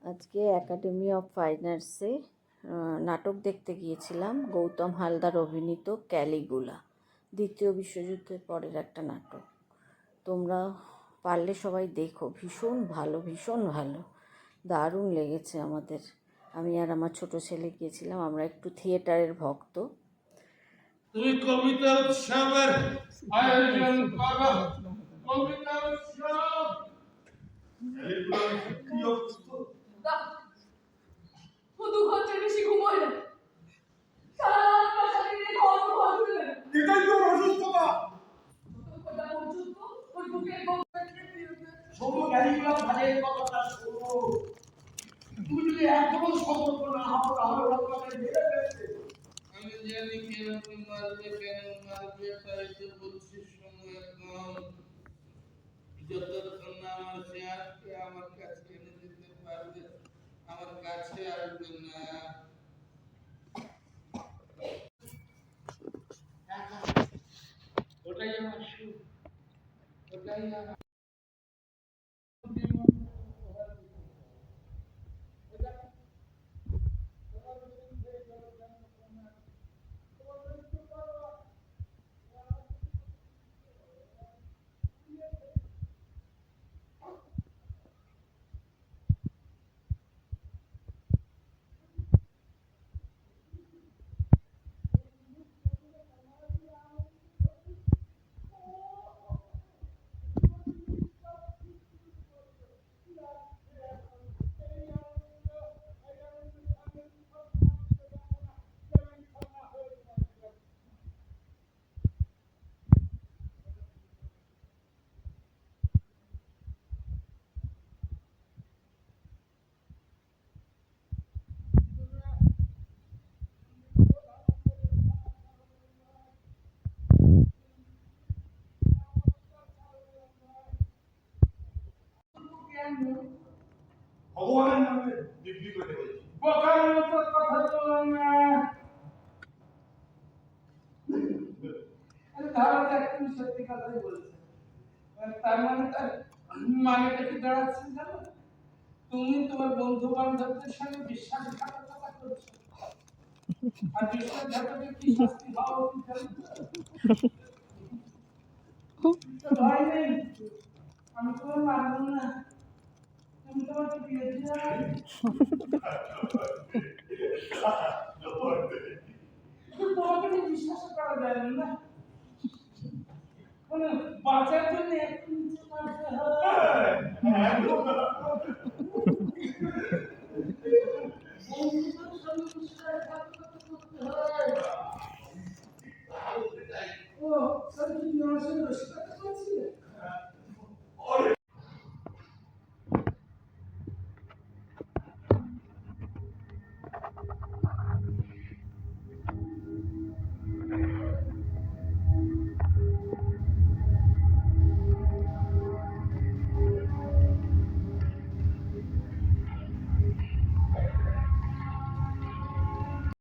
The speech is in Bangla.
আজকে একাডেমি অফ ফাইন আর্টসে নাটক দেখতে গিয়েছিলাম, গৌতম হালদার অভিনীত ক্যালিগুলা, দ্বিতীয় বিশ্বযুদ্ধের পরের একটা নাটক। তোমরা পারলে সবাই দেখো, ভীষণ ভালো, ভীষণ ভালো, দারুণ লেগেছে আমাদের। আমি আর আমার ছোট ছেলে গিয়েছিলাম, আমরা একটু থিয়েটারের ভক্ত। তুমি কবিতা উৎসবের আয়োজন করো, কবিতা উৎসব। তুমি যদি এখনো সতর্ক না হও তাহলে আমি জানি কেন তুমি মারবে, তাই তো বলছি সময় কম। যতক্ষণ না আমার শেয়ারকে আমার কাছে এনে দিতে পারবে, আমার কাছে আসবে না। ওটাই আমার সুখ, ওটাই আমার ভগবানের নামে দিব্যি করে বলছি, বোকার মতো কথা বলো না। ধরো দেখ, তুমি সত্যি কথাই বলছো, তার মানে তার মানেটা কি দাঁড়াচ্ছে জানো? তুমি তোমার বন্ধু বান্ধবদের সঙ্গে বিশ্বাসঘাতকতা করছো, আর বিশ্বাসঘাতকের কি শাস্তি হওয়া উচিত জানো? ভয় নেই, আমি তোমার মানব না, তুমি তোমাকে বিয়ে দিয়ে তোমাকে বিশ্বাস করা যায় না। বাঁচার জন্য একটু নিচে নামতে হয়।